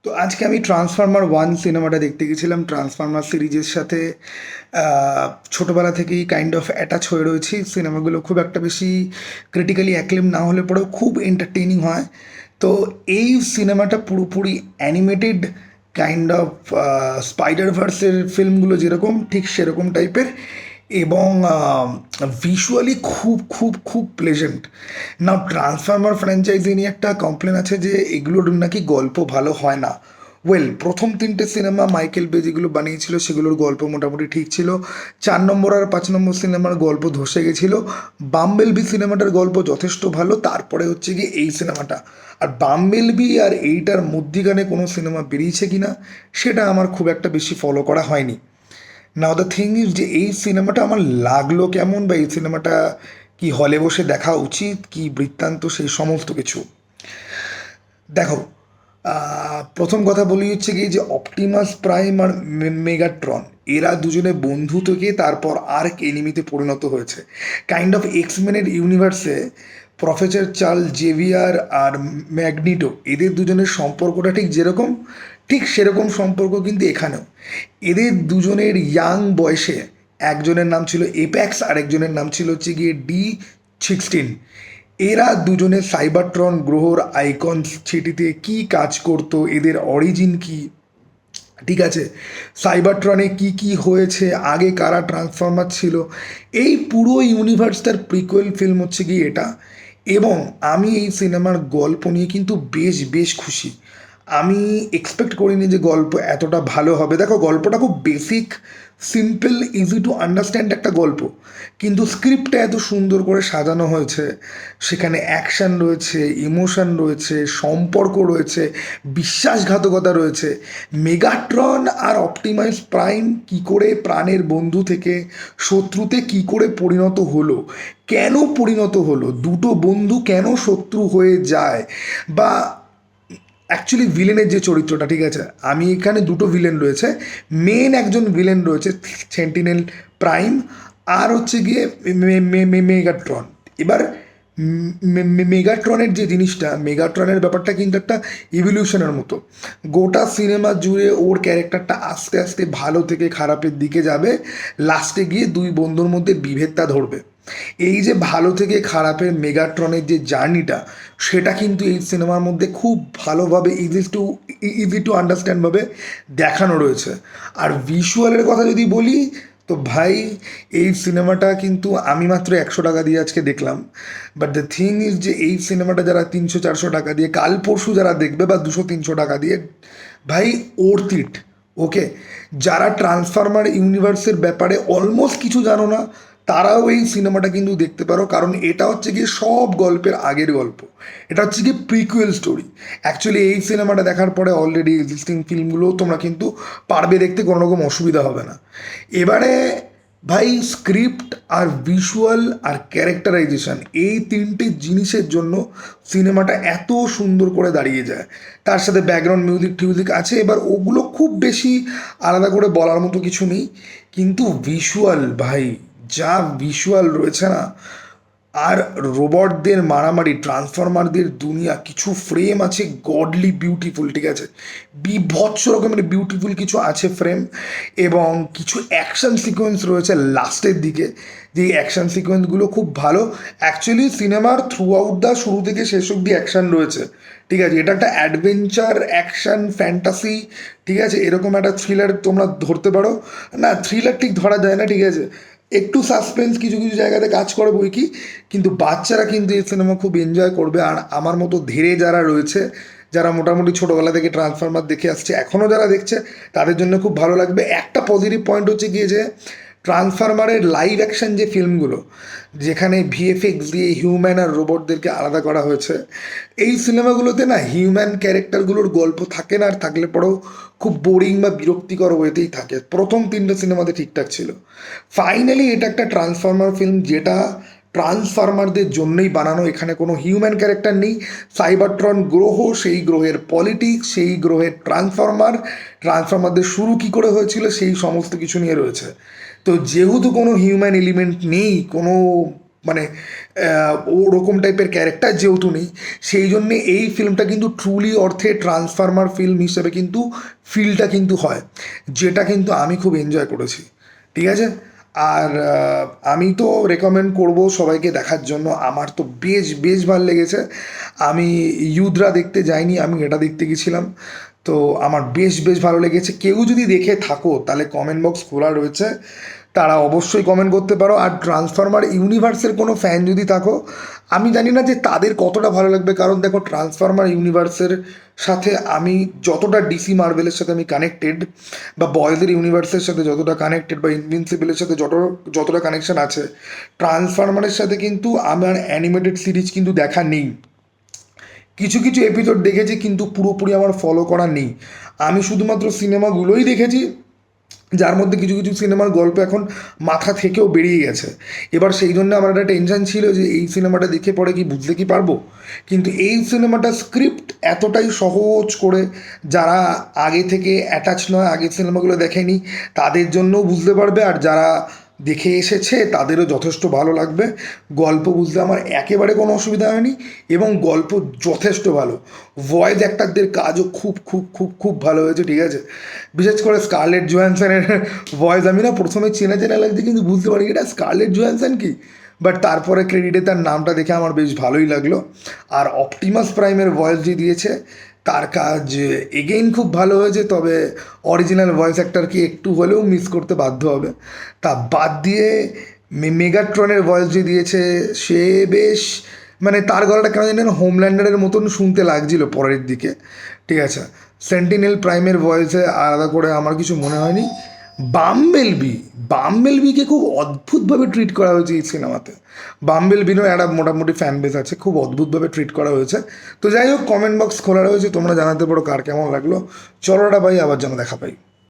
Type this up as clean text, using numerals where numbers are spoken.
তো আজকে আমি ট্রান্সফরমার 1 সিনেমাটা দেখতে গেছিলাম। ট্রান্সফরমার সিরিজের সাথে ছোটোবেলা থেকেই কাইন্ড অফ অ্যাটাচ হয়ে রয়েছি। সিনেমাগুলো খুব একটা বেশি ক্রিটিক্যালি অ্যাক্লেম না হলে পরেও খুব এন্টারটেইনিং হয়। তো এই সিনেমাটা পুরোপুরি অ্যানিমেটেড কাইন্ড অফ স্পাইডার ভার্সের ফিল্মগুলো যেরকম ঠিক সেরকম টাইপের, এবং ভিজুয়ালি খুব খুব খুব প্লেজেন্ট। না, ট্রান্সফর্মার ফ্র্যাঞ্চাইজি নিয়ে একটা কমপ্লেন আছে যে এগুলোর নাকি গল্প ভালো হয় না। ওয়েল, প্রথম তিনটে সিনেমা মাইকেল বে যেগুলো বানিয়েছিল সেগুলোর গল্প মোটামুটি ঠিক ছিল। 4 নম্বর আর 5 নম্বর সিনেমার গল্প ধসে গেছিলো। বাম্বেলবি সিনেমাটার গল্প যথেষ্ট ভালো, তারপরে হচ্ছে গিয়ে এই সিনেমাটা। আর বাম্বেলবি আর এইটার মধ্যিখানে কোনো সিনেমা বেরিয়েছে কি না সেটা আমার খুব একটা বেশি ফলো করা হয়নি। নাও দ্য থিং ইজ যে এই সিনেমাটা আমার লাগলো কেমন, বা এই সিনেমাটা কি হলে বসে দেখা উচিত, কি বৃত্তান্ত, সেই সমস্ত কিছু। দেখো, প্রথম কথা বলি হচ্ছে কি যে অপটিমাস প্রাইম আর মেগাট্রন, এরা দুজনে বন্ধু থেকে তারপর আর্ক এনিমিতে পরিণত হয়েছে। কাইন্ড অফ এক্সমেনের ইউনিভার্সে প্রফেসর চার্লস জেভিয়ার আর ম্যাগনিটো, এদের দুজনের সম্পর্কটা ঠিক যেরকম, ঠিক সেরকম সম্পর্ক কিন্তু এখানেও। এদের দুজনের ইয়াং বয়সে একজনের নাম ছিল এপ্যাক্স আর একজনের নাম ছিল হচ্ছে গিয়ে D16। এরা দুজনে সাইবারট্রন গ্রহর আইকন সিটিতে কী কাজ করতো, এদের অরিজিন কি, ঠিক আছে, সাইবারট্রনে কি কি হয়েছে, আগে কারা ট্রান্সফর্মার ছিল, এই পুরো ইউনিভার্সটার প্রিকুয়েল ফিল্ম হচ্ছে কি এটা। এবং আমি এই সিনেমার গল্প নিয়ে কিন্তু বেশ বেশ খুশি। আমি এক্সপেক্ট করিনি যে গল্প এতটা ভালো হবে। দেখো, গল্পটা খুব basic, simple, easy to understand একটা গল্প, কিন্তু স্ক্রিপ্টটা এত সুন্দর করে সাজানো হয়েছে। সেখানে অ্যাকশান রয়েছে, ইমোশন রয়েছে, সম্পর্ক রয়েছে, বিশ্বাসঘাতকতা রয়েছে। মেগাট্রন আর অপটিমাস প্রাইম কী করে প্রাণের বন্ধু থেকে শত্রুতে কী করে পরিণত হলো, কেন পরিণত হলো, দুটো বন্ধু কেন শত্রু হয়ে যায়, বা অ্যাকচুয়ালি ভিলেনের যে চরিত্রটা, ঠিক আছে, আমি এখানে দুটো ভিলেন রয়েছে। মেন একজন ভিলেন রয়েছে সেন্টিনেল প্রাইম, আর হচ্ছে গিয়ে মেগাট্রন। এবার মেগাট্রনের যে জিনিসটা, মেগাট্রনের ব্যাপারটা কিন্তু একটা ইভলিউশনের মতো। গোটা সিনেমা জুড়ে ওর ক্যারেক্টারটা আস্তে আস্তে ভালো থেকে খারাপের দিকে যাবে, লাস্টে গিয়ে দুই বন্ধুর মধ্যে বিভেদটা ধরবে। এই যে ভালো থেকে খারাপের মেগাট্রনের যে জার্নিটা, সেটা কিন্তু এই সিনেমার মধ্যে খুব ভালোভাবে ইজি টু আন্ডারস্ট্যান্ডভাবে দেখানো রয়েছে। আর ভিজুয়ালের কথা যদি বলি, তো ভাই, এই সিনেমাটা কিন্তু আমি মাত্র 100 টাকা দিয়ে আজকে দেখলাম। বাট দ্য থিং ইজ যে এই সিনেমাটা যারা 300-400 টাকা দিয়ে কাল পরশু যারা দেখবে, বা 200-300 টাকা দিয়ে, ভাই, ওর্থ ইট। ওকে, যারা ট্রান্সফরমার ইউনিভার্সের ব্যাপারে অলমোস্ট কিছু জানো না, তারাও এই সিনেমাটা কিন্তু দেখতে পারো, কারণ এটা হচ্ছে গিয়ে সব গল্পের আগের গল্প। এটা হচ্ছে গিয়ে প্রিকুয়েল স্টোরি। অ্যাকচুয়ালি এই সিনেমাটা দেখার পরে অলরেডি এক্সিস্টিং ফিল্মগুলোও তোমরা কিন্তু পারবে দেখতে, কোনো রকম অসুবিধা হবে না। এবারে ভাই, স্ক্রিপ্ট আর ভিজুয়াল আর ক্যারেক্টারাইজেশন, এই তিনটে জিনিসের জন্য সিনেমাটা এত সুন্দর করে দাঁড়িয়ে যায়। তার সাথে ব্যাকগ্রাউন্ড মিউজিক টিউজিক আছে, এবার ওগুলো খুব বেশি আলাদা করে বলার মতো কিছু নেই। কিন্তু ভিজুয়াল ভাই, যা ভিজুয়াল রয়েছে না, আর রোবটদের মারামারি, ট্রান্সফরমারদের দুনিয়া, কিছু ফ্রেম আছে গডলি বিউটিফুল, ঠিক আছে, বিভৎস রকমের বিউটিফুল কিছু আছে ফ্রেম। এবং কিছু অ্যাকশন সিকোয়েন্স রয়েছে লাস্টের দিকে, যে অ্যাকশন সিকোয়েন্সগুলো খুব ভালো। অ্যাকচুয়ালি সিনেমার থ্রু আউট দ্য শুরু থেকে শেষ অব্দি অ্যাকশন রয়েছে, ঠিক আছে। এটা একটা অ্যাডভেঞ্চার অ্যাকশন ফ্যান্টাসি, ঠিক আছে, এরকম একটা থ্রিলার তোমরা ধরতে পারো। না, থ্রিলার ঠিক ধরা যায় না, ঠিক আছে, একটু সাসপেন্স কিছু কিছু জায়গাতে কাজ করে বই কি, কিন্তু বাচ্চারা কিন্তু এই সিনেমা খুব এনজয় করবে। আর আমার মতো ধীরে যারা রয়েছে, যারা মোটামুটি ছোটোবেলা থেকে ট্রান্সফরমার দেখে আসছে, এখনও যারা দেখছে, তাদের জন্য খুব ভালো লাগবে। একটা পজিটিভ পয়েন্ট হচ্ছে গিয়ে যে ট্রান্সফরমারের লাইভ অ্যাকশন যে ফিল্মগুলো, যেখানে ভিএফএক্স দিয়ে হিউম্যান আর রোবটদেরকে আলাদা করা হয়েছে, এই সিনেমাগুলোতে না হিউম্যান ক্যারেক্টারগুলোর গল্প থাকে না, আর থাকলে পরেও খুব বোরিং বা বিরক্তিকর ওয়েতেই থাকে। প্রথম তিনটে সিনেমাতে ঠিকঠাক ছিল। ফাইনালি এটা একটা ট্রান্সফরমার ফিল্ম, যেটা ট্রান্সফরমারদের জন্যই বানানো। এখানে কোনো হিউম্যান ক্যারেক্টার নেই। সাইবারট্রন গ্রহ, সেই গ্রহের পলিটিক্স, সেই গ্রহের ট্রান্সফরমারদের শুরু কী করে হয়েছিল, সেই সমস্ত কিছু নিয়ে রয়েছে। তো যেহেতু কোনো হিউম্যান এলিমেন্ট নেই, কোনো মানে ওরকম টাইপের ক্যারেক্টার যেহেতু নেই, সেই জন্যে এই ফিল্মটা কিন্তু ট্রুলি অর্থে ট্রান্সফর্মার ফিল্ম হিসেবে কিন্তু ফিলটা কিন্তু হয়, যেটা কিন্তু আমি খুব এনজয় করেছি। ঠিক আছে। আর আমি তো রেকমেন্ড করব সবাইকে দেখার জন্য। আমার তো বেশ বেশ ভালো লেগেছে। আমি ইউদ্রা দেখতে যাইনি, আমি এটা দেখতে গেছিলাম। তো আমার বেশ বেশ ভালো লেগেছে। কেউ যদি দেখে থাকো তাহলে কমেন্ট বক্স খোলা রয়েছে, তারা অবশ্যই কমেন্ট করতে পারো। আর ট্রান্সফর্মার ইউনিভার্সের কোনো ফ্যান যদি থাকো, আমি জানি না যে তাদের কতটা ভালো লাগবে, কারণ দেখো ট্রান্সফর্মার ইউনিভার্সের সাথে আমি যতটা ডিসি মার্ভেলের সাথে আমি কানেক্টেড, বা বয়েজের ইউনিভার্সের সাথে যতটা কানেক্টেড, বা ইনভিনসিবলের সাথে যতটা কানেকশন আছে, ট্রান্সফর্মারের সাথে কিন্তু আমার অ্যানিমেটেড সিরিজ কিন্তু দেখা নেই। কিছু কিছু এপিসোড দেখেছি কিন্তু পুরোপুরি আমার ফলো করা নেই। আমি শুধুমাত্র সিনেমাগুলোই দেখেছি, যার মধ্যে কিছু কিছু সিনেমার গল্প এখন মাথা থেকেও বেরিয়ে গেছে। এবার সেই জন্য আমার একটা টেনশন ছিল যে এই সিনেমাটা দেখে পরে কি বুঝতে কি পারবো। কিন্তু এই সিনেমাটা স্ক্রিপ্ট এতটাই সহজ করে, যারা আগে থেকে অ্যাটাচ নয়, আগের সিনেমাগুলো দেখেনি, তাদের জন্যও বুঝতে পারবে, আর যারা দেখে এসেছে তাদেরও যথেষ্ট ভালো লাগবে। গল্প বুঝতে আমার একেবারে কোনো অসুবিধা হয়নি, এবং গল্প যথেষ্ট ভালো। ভয়েস অ্যাক্টারদের কাজও খুব খুব খুব খুব ভালো হয়েছে। ঠিক আছে। বিশেষ করে স্কারলেট জোহানসনের ভয়েস আমি না প্রথমে চেনা চেনা লাগছে, কিন্তু বুঝতে পারি এটা স্কারলেট জোহানসন কি। বাট তারপরে ক্রেডিটে তার নামটা দেখে আমার বেশ ভালোই লাগলো। আর অপটিমাস প্রাইমের ভয়েস যে দিয়েছে, তার কাজ এগেইন খুব ভালো হয়েছে, তবে অরিজিনাল ভয়েস অ্যাক্টরকে একটু হলেও মিস করতে বাধ্য হবে। তা বাদ দিয়ে মেগাট্রনের ভয়েস যে দিয়েছে, সে বেশ, মানে তার গলাটা কেন জানি না হোমল্যান্ডারের মতন শুনতে লাগছিল পরের দিকে। ঠিক আছে। সেন্টিনেল প্রাইমের ভয়েসে আলাদা করে আমার কিছু মনে হয়নি। বাম্বেলবি, বাম্বেলবিকে খুব অদ্ভুতভাবে ট্রিট করা হয়েছে এই সিনেমাতে। বাম্বেলবিরও একটা মোটামুটি ফ্যান বেস আছে, খুব অদ্ভুতভাবে ট্রিট করা হয়েছে। তো যাই হোক, কমেন্ট বক্স খোলা রয়েছে, তোমরা জানাতে পারো কার কেমন লাগলো। চলো ভাই, আবার যেন দেখা পাই।